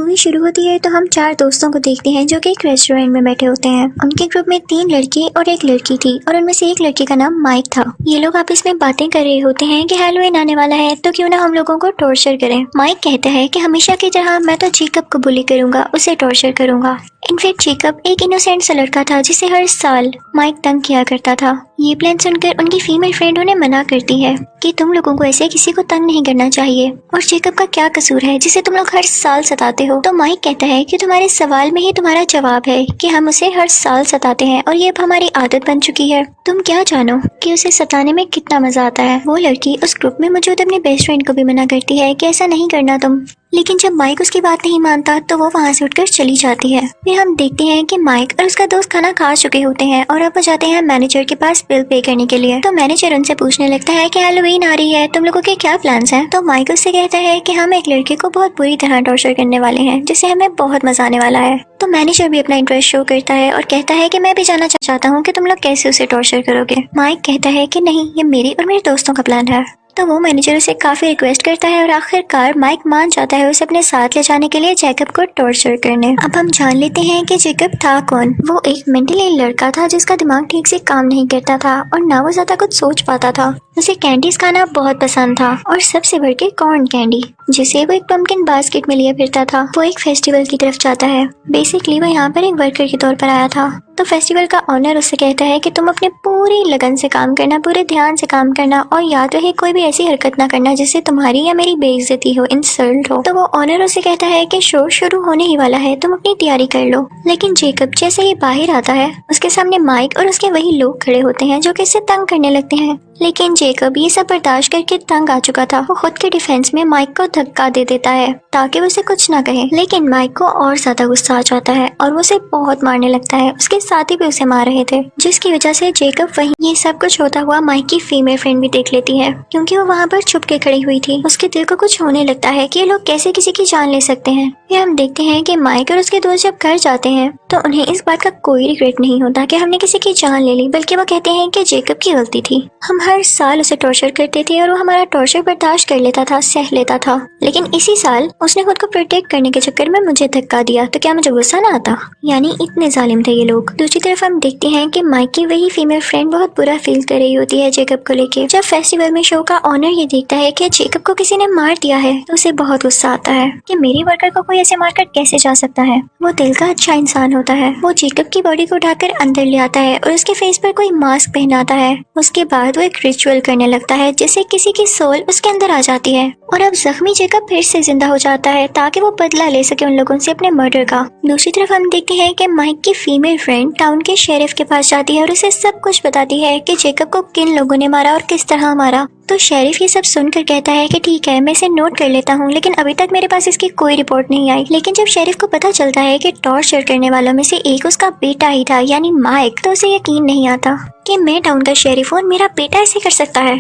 Movie शुरू होती है तो हम 4 दोस्तों को देखते हैं जो कि एक रेस्टोरेंट में बैठे होते हैं। उनके ग्रुप में 3 लड़के और एक लड़की थी और उनमें से एक लड़के का नाम माइक था। ये लोग आपस में बातें कर रहे होते हैं कि हैलोवीन आने वाला है तो क्यों ना हम लोगों को टॉर्चर करें। माइक कहता है कि हमेशा की तरह मैं तो जेकब को बुली करूंगा, उसे टॉर्चर करूंगा। इनफैक्ट जेकब एक इनोसेंट सा लड़का था जिसे हर साल माइक तंग किया करता था। ये प्लान सुनकर उनकी फीमेल फ्रेंड उन्हें मना करती है कि तुम लोगों को ऐसे किसी को तंग नहीं करना चाहिए और जेकब का क्या कसूर है जिसे तुम लोग हर साल सताते हो। तो माइक कहता है कि तुम्हारे सवाल में ही तुम्हारा जवाब है कि हम उसे हर साल सताते हैं और ये अब हमारी आदत बन चुकी है। तुम क्या जानो कि उसे सताने में कितना मजा आता है। वो लड़की उस ग्रुप में मौजूद अपने बेस्ट फ्रेंड को भी मना करती है कि ऐसा नहीं करना तुम, लेकिन जब माइक उसकी बात नहीं मानता तो वो वहाँ से उठकर चली जाती है। फिर हम देखते हैं कि माइक और उसका दोस्त खाना खा चुके होते हैं और अब वो जाते हैं मैनेजर के पास बिल पे करने के लिए। तो मैनेजर उनसे पूछने लगता है कि हैलोवीन आ रही है, तुम लोगों के क्या प्लान्स हैं। तो माइक उससे कहता है कि हम एक लड़के को बहुत बुरी तरह टॉर्चर करने वाले हैं जिससे हमें बहुत मजा आने वाला है। तो मैनेजर भी अपना इंटरेस्ट शो करता है और कहता है कि मैं भी जानना चाहता हूँ कि तुम लोग कैसे उसे टॉर्चर करोगे। माइक कहता है कि नहीं, ये मेरी और मेरे दोस्तों का प्लान है। तो वो मैनेजर उसे काफी रिक्वेस्ट करता है और आखिरकार माइक मान जाता है उसे अपने साथ ले जाने के लिए जेकब को टॉर्चर करने। अब हम जान लेते हैं कि जेकब था कौन। वो एक मेंटली लड़का था जिसका दिमाग ठीक से काम नहीं करता था और ना वो ज्यादा कुछ सोच पाता था। उसे कैंडीज खाना बहुत पसंद था और सबसे बढ़ के कॉर्न कैंडी, जिसे वो एक पम्पकिन बास्केट में लिए फिरता था। वो एक फेस्टिवल की तरफ जाता है। बेसिकली वो यहाँ पर एक वर्कर के तौर पर आया था। तो फेस्टिवल का ऑनर उससे कहता है कि तुम अपने पूरी लगन से काम करना, पूरे ध्यान से काम करना और याद रहे कोई भी ऐसी हरकत ना करना जिससे तुम्हारी या मेरी बेइज्जती हो, इंसल्ट हो। तो वो ऑनर उससे कहता है कि शो शुरू होने ही वाला है, तुम अपनी तैयारी कर लो। लेकिन जेकब जैसे ही बाहर आता है उसके सामने माइक और उसके वही लोग खड़े होते हैं जो कि इससे तंग करने लगते हैं। लेकिन जेकब ये सब बर्दाश्त करके तंग आ चुका था। वो खुद के डिफेंस में माइक को धक्का दे देता है ताकि वो उसे कुछ ना कहे। लेकिन माइक को और ज्यादा गुस्सा आ जाता है और वो उसे बहुत मारने लगता है। उसके साथी भी उसे मार रहे थे, जिसकी वजह से जेकब वहीं ये सब कुछ होता हुआ माइक की फीमेल फ्रेंड भी देख लेती है क्योंकि वो वहाँ पर छुप के खड़ी हुई थी। उसके दिल को कुछ होने लगता है कि ये लोग कैसे किसी की जान ले सकते हैं। फिर हम देखते हैं कि माइक और उसके दोस्त जब घर जाते हैं तो उन्हें इस बात का कोई रिग्रेट नहीं होता कि हमने किसी की जान ले ली, बल्कि वो कहते हैं कि जेकब की गलती थी। हम हर साल उसे टॉर्चर करते थे और वो हमारा टॉर्चर बर्दाश्त कर लेता था, सह लेता था। लेकिन इसी साल उसने खुद को प्रोटेक्ट करने के चक्कर में मुझे धक्का दिया, तो क्या मुझे गुस्सा ना आता। यानी इतने जालिम थे ये लोग। दूसरी तरफ हम देखते हैं कि माइक की वही फीमेल फ्रेंड बहुत बुरा फील कर रही होती है जेकब को लेके। जब फेस्टिवल में शो का ऑनर ये देखता है कि जेकब को किसी ने मार दिया है तो उसे बहुत गुस्सा आता है कि मेरी वर्कर को कोई ऐसे मारकर कैसे जा सकता है। वो दिल का अच्छा इंसान होता है। वो जेकब की बॉडी को उठाकर अंदर ले आता है और उसके फेस पर कोई मास्क पहनाता है। उसके बाद वो एक रिचुअल करने लगता है जिससे किसी की सोल उसके अंदर आ जाती है और अब जख्मी जेकब फिर से जिंदा हो जाता है ताकि वो बदला ले सके उन लोगों से अपने मर्डर का। दूसरी तरफ हम देखते हैं कि माइक की फीमेल फ्रेंड टाउन के शेरिफ के पास जाती है और उसे सब कुछ बताती है कि जेकब को किन लोगों ने मारा और किस तरह मारा। तो शेरिफ ये सब सुनकर कहता है कि ठीक है, मैं इसे नोट कर लेता हूँ, लेकिन अभी तक मेरे पास इसकी कोई रिपोर्ट नहीं आई। लेकिन जब शेरिफ को पता चलता है कि टॉर्चर करने वालों में से एक उसका बेटा ही था यानी माइक, तो उसे यकीन नहीं आता कि मैं टाउन का शेरिफ हूँ, मेरा बेटा ऐसे कर सकता है।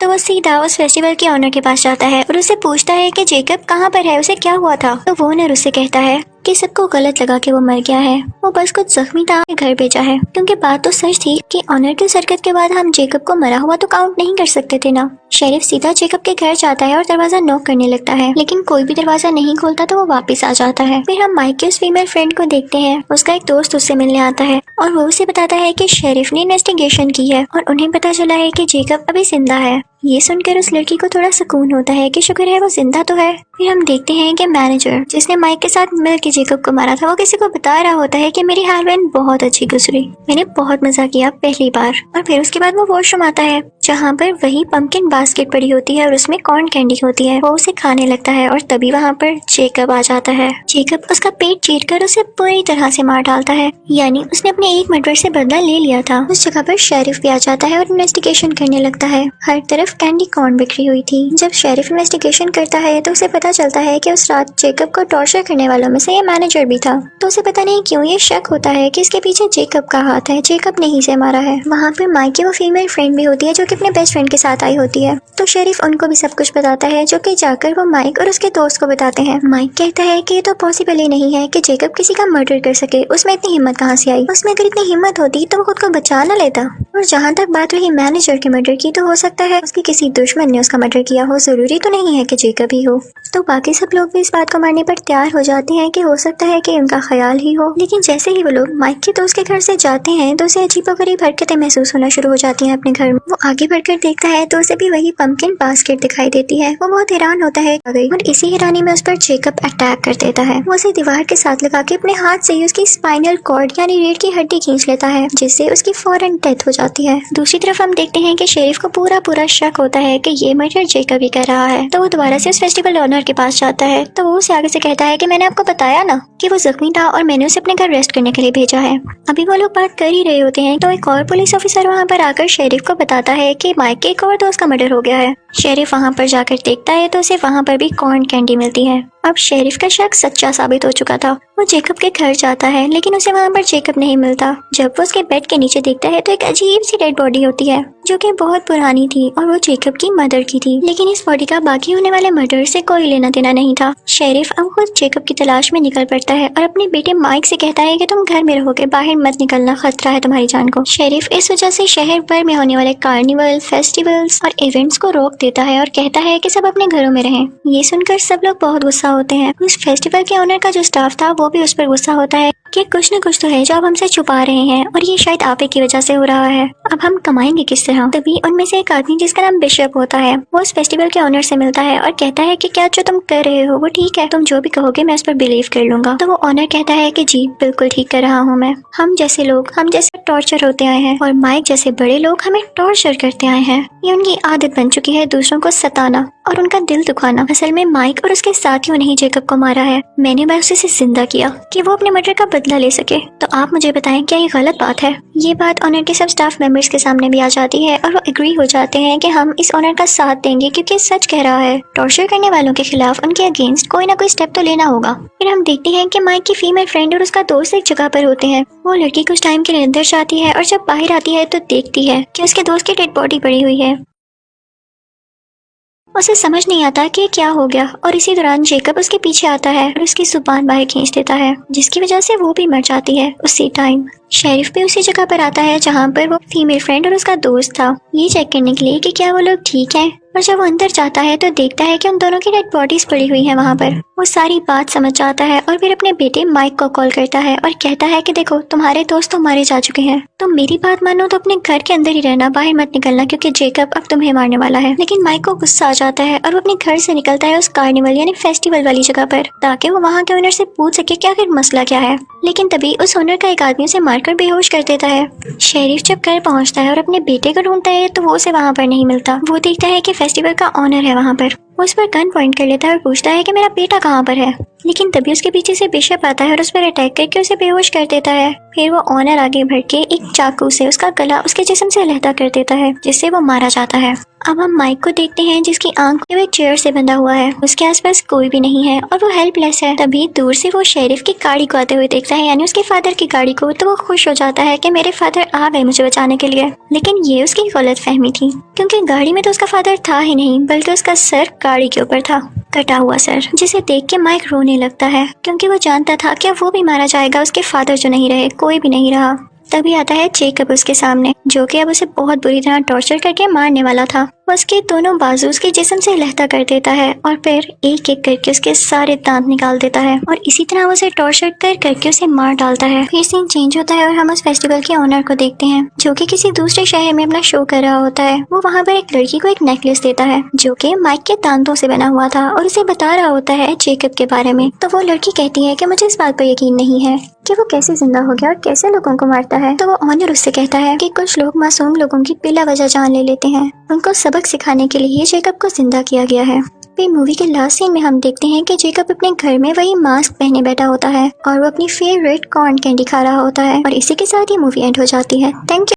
तो वो सीधा उस फेस्टिवल के ऑनर के पास जाता है और उसे पूछता है कि जेकब कहाँ पर है, उसे क्या हुआ था। तो वो ऑनर उससे कहता है कि सबको गलत लगा कि वो मर गया है, वो बस कुछ जख्मी था, घर भेजा है। क्योंकि बात तो सच थी कि ऑनर की हरकत के बाद हम जेकब को मरा हुआ तो काउंट नहीं कर सकते थे ना। शेरिफ सीधा जेकब के घर जाता है और दरवाजा नॉक करने लगता है, लेकिन कोई भी दरवाजा नहीं खोलता तो वो वापस आ जाता है। फिर हम माइक की उस फीमेल फ्रेंड को देखते हैं। उसका एक दोस्त उससे मिलने आता है और वो उसे बताता है कि शेरिफ ने इन्वेस्टिगेशन की है और उन्हें पता चला है कि जेकब अभी जिंदा है। ये सुनकर उस लड़की को थोड़ा सुकून होता है कि शुक्र है वो जिंदा तो है। फिर हम देखते हैं कि मैनेजर जिसने माइक के साथ मिलकर जेकब को मारा था वो किसी को बता रहा होता है कि मेरी हैलोवीन बहुत अच्छी गुजरी, मैंने बहुत मजा किया पहली बार। और फिर उसके बाद वो वॉशरूम आता है जहाँ पर वही पम्पकिन बास्केट पड़ी होती है और उसमें कॉर्न कैंडी होती है। वो उसे खाने लगता है और तभी वहाँ पर जेकब आ जाता है। जेकब उसका पेट चीरकर उसे पूरी तरह से मार डालता है, यानी उसने अपने एक मर्डर से बदला ले लिया था। उस जगह पर शेरिफ भी आ जाता है और इन्वेस्टिगेशन करने लगता है। हर तरफ कैंडी कॉर्न बिखरी हुई थी। जब शेरिफ इन्वेस्टिगेशन करता है तो उसे पता चलता है कि उस रात जेकब को टॉर्चर करने वालों में से ये मैनेजर भी था। तो उसे पता नहीं क्यों ये शक होता है कि इसके पीछे जेकब का हाथ है, जेकब ने ही इसे मारा है। वहाँ पर माइक की वो फीमेल फ्रेंड भी होती है जो कि अपने बेस्ट फ्रेंड के साथ आई होती है। तो शेरिफ उनको भी सब कुछ बताता है जो कि जाकर वो माइक और उसके दोस्त को बताते हैं। माइक कहता है कि ये तो पॉसिबल ही नहीं है कि जेकब किसी का मर्डर कर सके, उसमें इतनी हिम्मत कहाँ से आई। उसमें अगर इतनी हिम्मत होती तो वो खुद को बचा न लेता। और जहाँ तक बात रही मैनेजर के मर्डर की, तो हो सकता है उसके कि किसी दुश्मन ने उसका मर्डर किया हो, जरूरी तो नहीं है कि जेकब ही हो। तो बाकी सब लोग भी इस बात को मानने पर तैयार हो जाते हैं कि हो सकता है कि उनका ख्याल ही हो। लेकिन जैसे ही वो लोग माइक के दोस्त के घर से जाते हैं तो उसे अजीबोगरीब हरकतें महसूस होना शुरू हो जाती हैं अपने घर में। वो आगे बढ़कर देखता है तो उसे भी वही पंपकिन बास्केट दिखाई देती है। वो बहुत हैरान होता है और इसी हैरानी में उस पर जेकब अटैक कर देता है। वो उसे दीवार के साथ लगा के अपने हाथ से ही उसकी स्पाइनल कॉर्ड यानी रीढ़ की हड्डी खींच लेता है, जिससे उसकी फौरन डेथ हो जाती है। दूसरी तरफ हम देखते हैं कि शेरिफ को पूरा शक होता है कि ये मर्डर जेकब ही कर रहा है। तो वो दोबारा से उस फेस्टिवल ओनर के पास जाता है। तो वो उसे आगे से कहता है कि मैंने आपको बताया ना कि वो जख्मी था और मैंने उसे अपने घर रेस्ट करने के लिए भेजा है। अभी वो लोग बात कर ही रहे होते हैं तो एक और पुलिस ऑफिसर वहाँ पर आकर शेरिफ को बताता है कि माइक के एक और दोस्त का मर्डर हो गया है। शेरिफ वहाँ पर जाकर देखता है तो उसे वहाँ पर भी कॉर्न कैंडी मिलती है। अब शेरिफ का शक सच्चा साबित हो चुका था। वो जेकब के घर जाता है लेकिन उसे वहाँ पर जेकब नहीं मिलता। जब वो उसके बेड के नीचे देखता है तो एक अजीब सी डेड बॉडी होती है जो कि बहुत पुरानी थी और वो जेकब की मदर की थी। लेकिन इस बॉडी का बाकी होने वाले मर्डर से कोई लेना देना नहीं था। शेरिफ अब खुद जेकब की तलाश में निकल पड़ता है और अपने बेटे माइक से कहता है कि तुम घर में रहोगे, बाहर मत निकलना, खतरा है तुम्हारी जान को। शेरिफ इस वजह से शहर भर में होने वाले कार्निवल, फेस्टिवल्स और इवेंट्स को रोक देता है और कहता है कि सब अपने घरों में रहें। ये सुनकर सब लोग बहुत गुस्सा होते हैं। उस फेस्टिवल के ओनर का जो स्टाफ था वो भी उस पर गुस्सा होता है कि कुछ न कुछ तो है जो आप हमसे छुपा रहे हैं और ये शायद आप ही की वजह से हो रहा है। अब हम कमाएंगे किस तरह? तभी उनमें से एक आदमी जिसका नाम बिशप होता है वो उस फेस्टिवल के ओनर से मिलता है और कहता है कि क्या जो तुम कर रहे हो वो ठीक है, तुम जो भी कहोगे मैं उस पर बिलीव कर लूंगा। तो वो ओनर कहता है कि जी बिल्कुल ठीक कर रहा हूँ मैं। हम जैसे लोग हम जैसे टॉर्चर होते आए हैं और माइक जैसे बड़े लोग हमें टॉर्चर करते आए हैं। ये उनकी आदत बन चुकी है दूसरों को सताना और उनका दिल दुखाना। असल में माइक और उसके साथियों ने ही जेकब को मारा है। मैंने बस उसे जिंदा किया कि वो अपने मर्डर का बदला ले सके। तो आप मुझे बताएं क्या ये गलत बात है? ये बात ओनर के सब स्टाफ मेंबर्स के सामने भी आ जाती है और वो एग्री हो जाते हैं कि हम इस ओनर का साथ देंगे क्योंकि सच कह रहा है। टॉर्चर करने वालों के खिलाफ उनके अगेंस्ट कोई ना कोई स्टेप तो लेना होगा। फिर हम देखते हैं कि माइक की फीमेल फ्रेंड और उसका दोस्त एक जगह पर होते हैं। वो लड़की कुछ टाइम के लिए अंदर जाती है और जब बाहर आती है तो देखती है कि उसके दोस्त की डेड बॉडी पड़ी हुई है। उसे समझ नहीं आता कि क्या हो गया और इसी दौरान जेकब उसके पीछे आता है और उसकी जुबान बाहर खींच देता है, जिसकी वजह से वो भी मर जाती है उसी टाइम। शेरिफ भी उसी जगह पर आता है जहाँ पर वो फीमेल फ्रेंड और उसका दोस्त था, ये चेक करने के लिए कि क्या वो लोग ठीक हैं। और जब वो अंदर जाता है तो देखता है कि उन दोनों की डेड बॉडीज पड़ी हुई हैं वहाँ पर। वो सारी बात समझ जाता है और फिर अपने बेटे माइक को कॉल करता है और कहता है कि देखो तुम्हारे दोस्त तो मारे जा चुके हैं, तुम मेरी बात मानो तो अपने घर के अंदर ही रहना, बाहर मत निकलना क्योंकि जेकब अब तुम्हें मारने वाला है। लेकिन माइक को गुस्सा आ जाता है और वो अपने घर से निकलता है उस कार्निवल यानी फेस्टिवल वाली जगह पर ताकि वो वहाँ के ओनर से पूछ सके कि आखिर मसला क्या है। लेकिन तभी उस ओनर का एक आदमी उसे मारकर बेहोश कर देता है। शेरिफ जब घर पहुँचता है और अपने बेटे को ढूंढता है तो वो उसे वहाँ पर नहीं मिलता। वो देखता है कि फेस्टिवल का ऑनर है वहाँ पर। वो उस पर गन पॉइंट कर लेता है और पूछता है कि मेरा बेटा कहाँ पर है। लेकिन तभी उसके पीछे से बिशप आता है और उस पर अटैक करके उसे बेहोश कर देता है। फिर वो ऑनर आगे बढ़ के एक चाकू से उसका गला उसके जिस्म से अलहदा कर देता है, जिससे वो मारा जाता है। अब हम माइक को देखते हैं जिसकी आंख में एक चेयर से बंधा हुआ है। उसके आसपास कोई भी नहीं है और वो हेल्पलेस है। तभी दूर से वो शेरिफ की गाड़ी को आते हुए देखता है, यानी उसके फादर की गाड़ी को। तो वो खुश हो जाता है कि मेरे फादर आ गए मुझे बचाने के लिए। लेकिन ये उसकी गलत फहमी थी क्योंकि गाड़ी में तो उसका फादर था ही नहीं, बल्कि उसका सर गाड़ी के ऊपर था, कटा हुआ सर, जिसे देख के माइक रोने लगता है क्योंकि वो जानता था कि वो भी मारा जाएगा। उसके फादर जो नहीं रहे, कोई भी नहीं रहा। तभी आता है जेकब उसके सामने, जो कि अब उसे बहुत बुरी तरह टॉर्चर करके मारने वाला था। वो उसके दोनों बाजू उसके जिस्म से लहदा कर देता है और फिर एक एक करके उसके सारे दांत निकाल देता है और इसी तरह उसे टॉर्चर कर करके उसे मार डालता है। फिर सीन चेंज होता है और हम उस फेस्टिवल के ओनर को देखते हैं जो कि किसी दूसरे शहर में अपना शो कर रहा होता है। वो वहाँ पर एक लड़की को एक नेकलेस देता है जो कि माइक के दांतों से बना हुआ था और उसे बता रहा होता है जेकब के बारे में। तो वो लड़की कहती है कि मुझे इस बात पर यकीन नहीं है कि वो कैसे जिंदा हो गया और कैसे लोगों को मारता है। तो वो ऑनर उससे कहता है कि कुछ लोग मासूम लोगों की बिला वजह जान ले लेते हैं, उनको सबक सिखाने के लिए जेकब को जिंदा किया गया है। फिर मूवी के लास्ट सीन में हम देखते हैं कि जेकब अपने घर में वही मास्क पहने बैठा होता है और वो अपनी फेवरेट कॉर्न कैंडी खा रहा होता है और इसी के साथ ही मूवी एंड हो जाती है। Thank you.